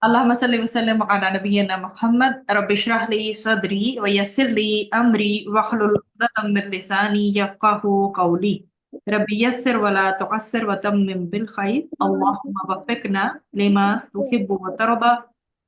اللهم صل وسلم على نبينا محمد رب اشرح لي صدري ويسر لي امري واحلل عقدة من لساني يفقهوا قولي رب يسر ولا تعسر وتمم بالخير اللهم وفقنا لما تحب وترضى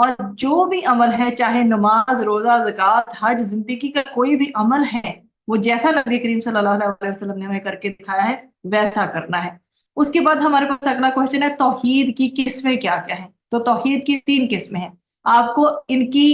اور جو بھی عمل ہے، چاہے نماز، روزہ، زکوٰۃ، حج، زندگی کا کوئی بھی عمل ہے، وہ جیسا نبی کریم صلی اللہ علیہ وسلم نے ہمیں کر کے دکھایا ہے ویسا کرنا ہے۔ اس کے بعد ہمارے پاس اگلا کوشچن ہے توحید کی قسمیں کیا کیا ہیں؟ تو توحید کی 3 قسمیں ہیں۔ آپ کو ان کی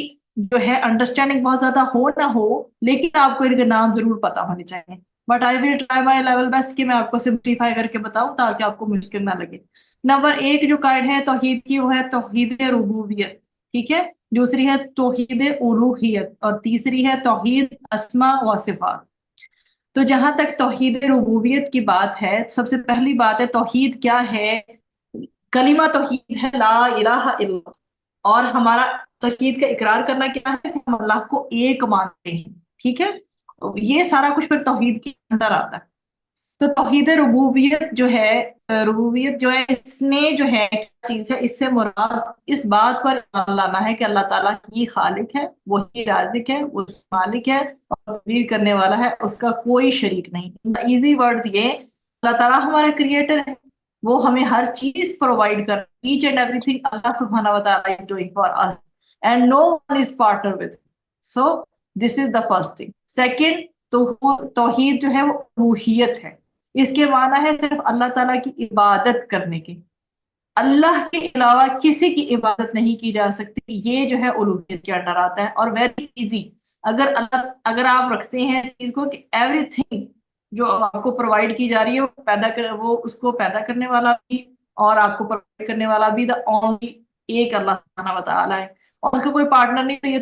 جو ہے انڈرسٹینڈنگ بہت زیادہ ہو نہ ہو، لیکن آپ کو ان کے نام ضرور پتا ہونے چاہیے، but I will try my level best کہ میں آپ کو سمپلیفائی کر کے بتاؤں تاکہ آپ کو مشکل نہ لگے۔ نمبر 1 جو قائد ہے توحید کی وہ ہے توحید ربوبیت، ٹھیک ہے؟ دوسری ہے توحید الوہیت، اور تیسری ہے توحید اسماء و صفات۔ تو جہاں تک توحید ربوبیت کی بات ہے، سب سے پہلی بات ہے توحید کیا ہے؟ کلمہ توحید ہے لا الہ الا اللہ، اور ہمارا توحید کا اقرار کرنا کیا ہے؟ ہم اللہ کو ایک مانتے ہیں، ٹھیک ہے؟ یہ سارا کچھ پھر توحید کے اندر آتا ہے۔ تو توحید ربوبیت جو ہے اس میں جو ہے چیز ہے، اس سے مراد اس بات پر ایمان لانا ہے کہ اللہ تعالیٰ ہی خالق ہے، وہی رازق ہے، وہی مالک ہے، اور تدبیر کرنے والا ہے، اس کا کوئی شریک نہیں۔ ایزی ورڈ یہ، اللہ تعالیٰ ہمارا کریٹر ہے، وہ ہمیں ہر چیز پرووائڈ کر، ایچ اینڈ ایوری تھنگ اللہ سبحانہ و تعالیٰ is doing for us and no one is partner with. So this is the first thing. Second, توحید جو ہے وہ الوہیت ہے۔ اس کے معنی ہے صرف اللہ تعالیٰ کی عبادت کرنے کے، اللہ کے علاوہ کسی کی عبادت نہیں کی جا سکتی، یہ جو ہے الوہیت کے انڈر آتا ہے۔ اور ویری ایزی، اگر آپ رکھتے ہیں اس چیز کو کہ ایوری تھنگ جو آپ کو پرووائڈ کی جا رہی ہے وہ اس کو پیدا کرنے والا بھی اور آپ کو پرووائڈ کرنے والا بھی اونلی ایک اللہ سبحانہ و تعالیٰ ہے، اور اس کا کوئی پارٹنر نہیں، تو یہ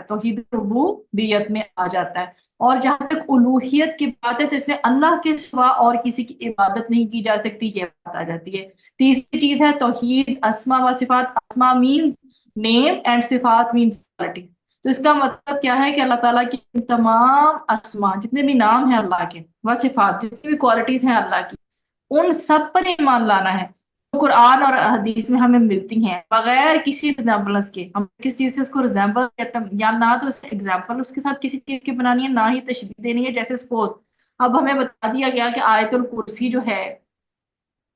توحید ربوبیت میں آ جاتا ہے۔ اور جہاں تک الوہیت کی بات ہے تو اس میں اللہ کے سوا اور کسی کی عبادت نہیں کی جا سکتی، یہ بات آ جاتی ہے۔ تیسری چیز ہے توحید اسماء و صفات۔ اسماء مینز نیم اینڈ صفات مینز کوالٹی۔ تو اس کا مطلب کیا ہے کہ اللہ تعالیٰ کے تمام اسماء، جتنے بھی نام ہیں اللہ کے، و صفات، جتنی بھی کوالٹیز ہیں اللہ کی، ان سب پر ایمان لانا ہے جو قرآن اور حدیث میں ہمیں ملتی ہیں، بغیر کسی ریزیمبلنس کے۔ ہم کس چیز سے اس کو ریزیمبل کہتے ہیں، یا نہ تو اس ایگزامپل اس کے ساتھ کسی چیز کی بنانی ہے، نہ ہی تشبیہ دینی ہے۔ جیسے سپوز اب ہمیں بتا دیا گیا کہ آیت الکرسی جو ہے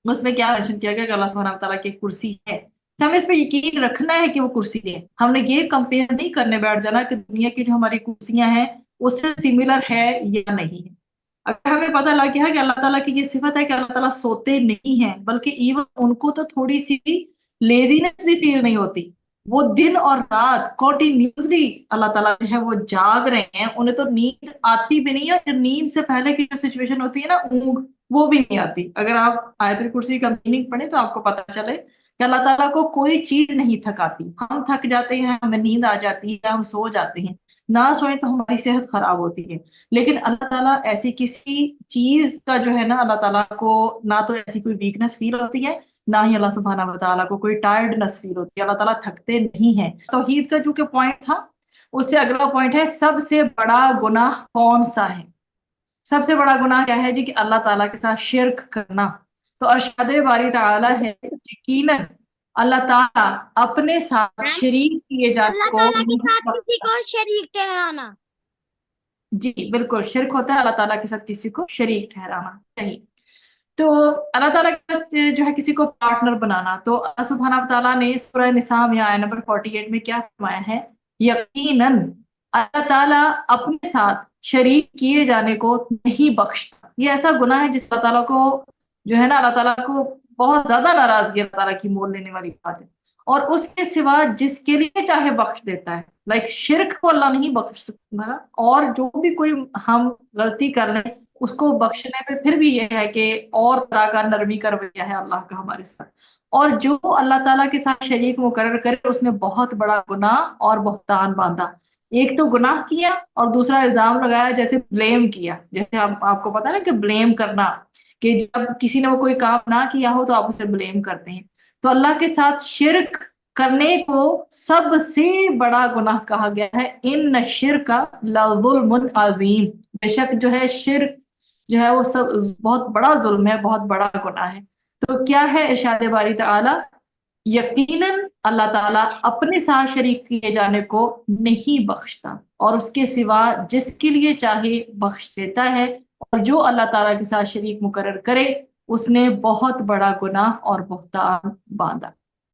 اس میں کیا مینشن کیا گیا کہ اللہ سبحانہ وتعالیٰ کی کرسی ہے، تو ہمیں اس پہ یقین رکھنا ہے کہ وہ کرسی ہے۔ ہم نے یہ کمپیئر نہیں کرنے بیٹھ جانا کہ دنیا کی جو ہماری کرسیاں ہیں اس سے سملر ہے یا نہیں ہے۔ اگر ہمیں پتہ لگ گیا ہے کہ اللہ تعالیٰ کی یہ صفت ہے کہ اللہ تعالیٰ سوتے نہیں ہیں، بلکہ ایون ان کو تو تھوڑی سی بھی لیزینس بھی فیل نہیں ہوتی، وہ دن اور رات کنٹینیوسلی اللہ تعالیٰ جو ہے وہ جاگ رہے ہیں، انہیں تو نیند آتی بھی نہیں ہے، اور نیند سے پہلے کی جو سچویشن ہوتی ہے نا اونگ، وہ بھی نہیں آتی۔ اگر آپ آیت الکرسی کا میننگ پڑھیں تو آپ کو پتہ چلے کہ اللہ تعالیٰ کو کوئی چیز نہیں تھکاتی۔ ہم تھک جاتے ہیں، ہمیں نیند آ جاتی ہے، ہم سو جاتے ہیں، نہ سوئیں تو ہماری صحت خراب ہوتی ہے، لیکن اللہ تعالیٰ ایسی کسی چیز کا جو ہے نا، اللہ تعالیٰ کو نہ تو ایسی کوئی ویکنس فیل ہوتی ہے، نہ ہی اللہ سبحانہ و تعالیٰ کو کوئی ٹائرڈنس فیل ہوتی ہے۔ اللہ تعالیٰ تھکتے نہیں ہیں۔ توحید کا جو کہ پوائنٹ تھا، اس سے اگلا پوائنٹ ہے سب سے بڑا گناہ کون سا ہے؟ سب سے بڑا گناہ کیا ہے جی؟ کہ اللہ تعالیٰ کے ساتھ شرک کرنا۔ تو ارشاد باری تعالیٰ ہے یقیناً اللہ تعالیٰ اپنے ساتھ شریک کیے جانے کو کسی کو شریک ٹھہرانا۔ جی بالکل، شرک ہوتا ہے اللہ تعالیٰ کے ساتھ کسی کو شریک ٹھہرانا، صحیح۔ تو اللہ تعالیٰ کے ساتھ جو ہے کسی کو پارٹنر بنانا، تو اللہ سبحانہ و تعالیٰ نے سورہ نساء میں آیت نمبر 48 میں کیا فرمایا ہے؟ یقیناً اللہ تعالیٰ اپنے ساتھ شریک کیے جانے کو نہیں بخشتا۔ یہ ایسا گناہ ہے جس اللہ تعالیٰ کو جو ہے نا، اللہ تعالیٰ کو بہت زیادہ ناراضگی اللہ تعالیٰ کی مول لینے والی بات ہے، اور اس کے سوا جس کے لیے چاہے بخش دیتا ہے۔ لائک شرک کو اللہ نہیں بخش سکتا، اور جو بھی کوئی ہم غلطی کر لیں اس کو بخشنے پہ پھر بھی یہ ہے کہ اور طرح کا نرمی کا رویہ ہے اللہ کا ہمارے ساتھ۔ اور جو اللہ تعالیٰ کے ساتھ شریک مقرر کرے اس نے بہت بڑا گناہ اور بہتان باندھا۔ ایک تو گناہ کیا اور دوسرا الزام لگایا، جیسے بلیم کیا، جیسے آپ کو پتا نا کہ بلیم کرنا، کہ جب کسی نے وہ کوئی کام نہ کیا ہو تو آپ اسے بلیم کرتے ہیں۔ تو اللہ کے ساتھ شرک کرنے کو سب سے بڑا گناہ کہا گیا ہے۔ ان الشرک لظلم عظیم، بے شک جو ہے شرک جو ہے وہ سب بہت بڑا ظلم ہے، بہت بڑا گناہ ہے۔ تو کیا ہے ارشاد باری تعالیٰ؟ یقیناً اللہ تعالیٰ اپنے ساتھ شریک کیے جانے کو نہیں بخشتا، اور اس کے سوا جس کے لیے چاہے بخش دیتا ہے، اور جو اللہ تعالیٰ کے ساتھ شریک مقرر کرے اس نے بہت بڑا گناہ اور بہتان باندھا۔